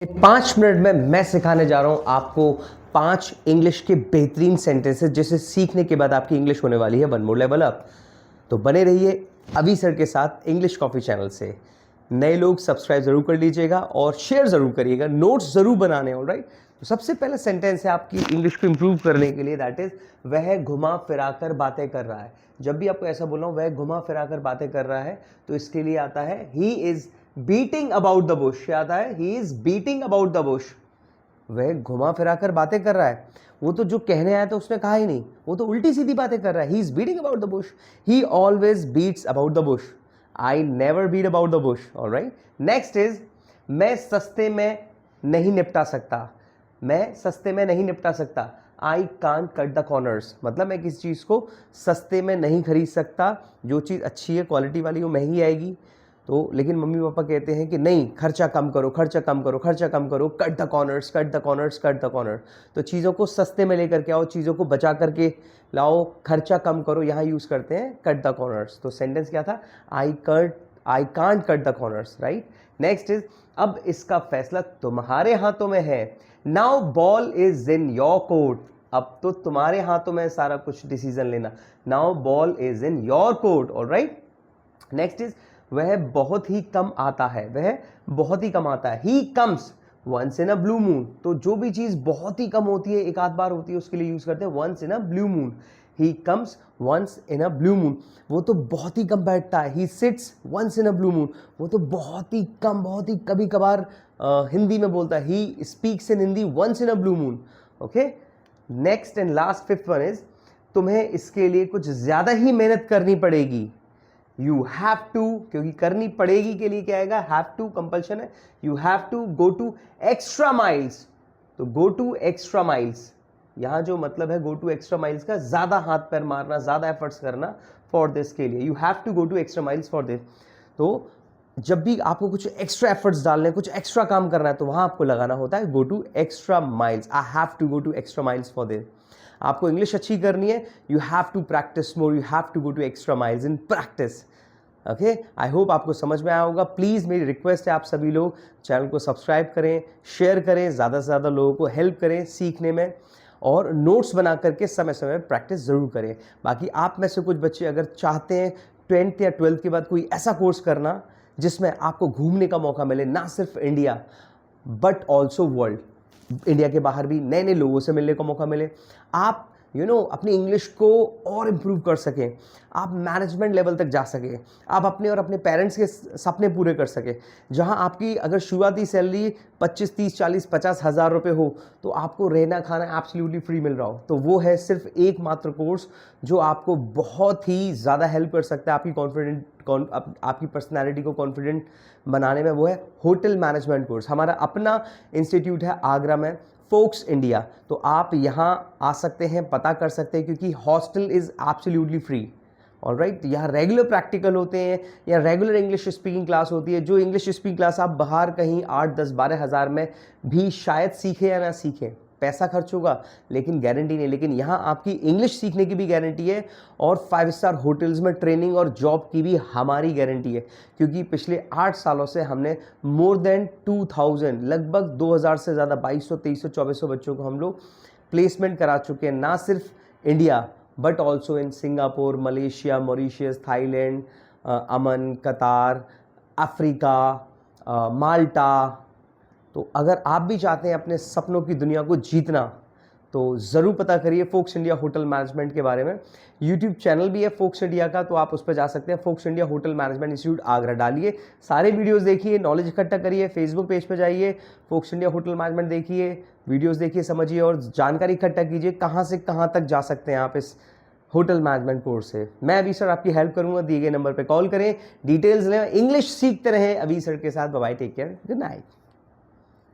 5 minute में मैं सिखाने जा रहा हूं आपको 5 इंग्लिश के बेहतरीन सेंटेंसेस जिसे सीखने के बाद आपकी इंग्लिश होने वाली है 1 मोर लेवल अप। तो बने रहिए अभी सर के साथ इंग्लिश कॉफी चैनल से। नए लोग सब्सक्राइब जरूर कर लीजिएगा और शेयर जरूर करिएगा, नोट्स जरूर बनाने। ऑलराइट, तो सबसे पहला सेंटेंस है आपकी इंग्लिश को इंप्रूव करने के लिए, दैट इज वह घुमा फिरा कर बातें कर रहा है। जब भी आपको ऐसा बोलना हो वह घुमा फिरा कर बातें कर रहा है, तो इसके लिए आता है he is beating about the Bush. क्या आता है? He is beating about the Bush. वह घुमा फिरा कर बातें कर रहा है। वो तो जो कहने आया था उसने कहा ही नहीं, वो तो उल्टी सीधी बातें कर रहा है। He is beating about the bush. He always beats about the bush. I never beat about the bush. Alright, next is मैं सस्ते में नहीं निपटा सकता। मैं सस्ते में नहीं निपटा सकता। I can't cut the corners. मतलब मैं किसी चीज को सस्ते में नहीं खरीद सकता। जो चीज अच्छी है, क्वालिटी वाली, वो महंगी आएगी। तो लेकिन मम्मी पापा कहते हैं कि नहीं, खर्चा कम करो, खर्चा कम करो, खर्चा कम करो, cut the corners, cut the corners, cut the corner. तो चीज़ों को सस्ते में लेकर के आओ, चीज़ों को बचा करके लाओ, खर्चा कम करो। यहाँ यूज़ करते हैं कट द कॉर्नर्स। तो सेंटेंस क्या था? I can't cut the corners. Right, next is अब इसका फैसला तुम्हारे हाथों में है। Now ball is in your court. अब तो तुम्हारे हाथों में सारा कुछ डिसीजन लेना। Now ball is in your court. Alright, next is वह बहुत ही कम आता है। वह बहुत ही कम आता है। He comes once in a blue moon. तो जो भी चीज बहुत ही कम होती है, एक आध बार होती है, उसके लिए यूज करते हैं once in a blue moon. He comes once in a blue moon. वो तो बहुत ही कम बैठता है। He sits once in a blue moon. वो तो बहुत ही कम, बहुत ही कभी कभार हिंदी में बोलता है। He speaks in Hindi once in a blue moon. Okay, next and last fifth one is तुम्हें इसके लिए कुछ ज्यादा ही मेहनत करनी पड़ेगी। यू हैव टू, क्योंकि करनी पड़ेगी के लिए क्या आएगा? हैव टू, कंपल्शन है। You have to go to extra miles. तो गो टू एक्स्ट्रा माइल्स, यहां जो मतलब है गो टू एक्स्ट्रा माइल्स का, ज्यादा हाथ पैर मारना, ज्यादा एफर्ट्स करना फॉर दिस के लिए। You have to go to extra miles for this. तो जब भी आपको कुछ एक्स्ट्रा एफर्ट्स डालने, कुछ एक्स्ट्रा काम करना है, तो वहां आपको लगाना होता है go to extra miles. I have to go to extra miles for this. आपको इंग्लिश अच्छी करनी है, you have to practise more, you have to go to extra miles in practice. Okay, I hope आपको समझ में आया होगा। Please मेरी रिक्वेस्ट है, आप सभी लोग चैनल को सब्सक्राइब करें, शेयर करें, ज़्यादा से ज़्यादा लोगों को हेल्प करें सीखने में, और नोट्स बना करके समय समय प्रैक्टिस ज़रूर करें। बाकी आप में से कुछ बच्चे अगर चाहते हैं 10th या 12th के बाद कोई ऐसा कोर्स करना जिसमें आपको घूमने का मौका मिले, ना सिर्फ India but also world, India के बाहर भी नए नए लोगों से मिलने का मौका मिले, आप अपनी इंग्लिश को और इम्प्रूव कर सकें, आप मैनेजमेंट लेवल तक जा सकें, आप अपने और अपने पेरेंट्स के सपने पूरे कर सकें, जहां आपकी अगर शुरुआती सैलरी 25, 30, 40, 50 हज़ार रुपये हो, तो आपको रहना खाना एब्सोल्युटली फ्री मिल रहा हो, तो वो है सिर्फ एकमात्र कोर्स जो आपको बहुत ही ज़्यादा हेल्प कर सकता है आपकी पर्सनैलिटी को कॉन्फिडेंट बनाने में। वो है होटल मैनेजमेंट कोर्स। हमारा अपना इंस्टीट्यूट है आगरा में, फोक्स इंडिया। तो आप यहाँ आ सकते हैं, पता कर सकते हैं, क्योंकि hostel is absolutely free. Alright, यहाँ रेगुलर प्रैक्टिकल होते हैं या रेगुलर इंग्लिश स्पीकिंग क्लास होती है, जो इंग्लिश स्पीकिंग क्लास आप बाहर कहीं 8, 10, 12 हज़ार में भी शायद सीखें या ना सीखें, पैसा खर्च होगा लेकिन गारंटी नहीं। लेकिन यहाँ आपकी इंग्लिश सीखने की भी गारंटी है, और 5 स्टार होटल्स में ट्रेनिंग और जॉब की भी हमारी गारंटी है, क्योंकि पिछले 8 सालों से हमने मोर देन 2000, लगभग 2000 से ज़्यादा 2200, 2300, 2400 बच्चों को हम लोग प्लेसमेंट करा चुके हैं, ना सिर्फ India but also in Singapore, Malaysia, Mauritius, Thailand, Oman, Qatar, Africa, माल्टा। तो अगर आप भी चाहते हैं अपने सपनों की दुनिया को जीतना, तो ज़रूर पता करिए फोक्स इंडिया होटल मैनेजमेंट के बारे में। यूट्यूब चैनल भी है फोक्स इंडिया का, तो आप उस पर जा सकते हैं, फोक्स India hotel management institute Agra डालिए, सारे वीडियोस देखिए, नॉलेज इकट्ठा करिए। फेसबुक पेज पे जाइए, फोक्स इंडिया होटल मैनेजमेंट देखिए, वीडियोस देखिए, समझिए और जानकारी इकट्ठा कीजिए कहाँ से कहाँ तक जा सकते हैं आप इस होटल मैनेजमेंट कोर्स से। मैं अभी सर आपकी हेल्प करूंगा, दिए गए नंबर पर कॉल करें, डिटेल्स लें, इंग्लिश सीखते रहें अभी सर के साथ। Bye, take care, good night.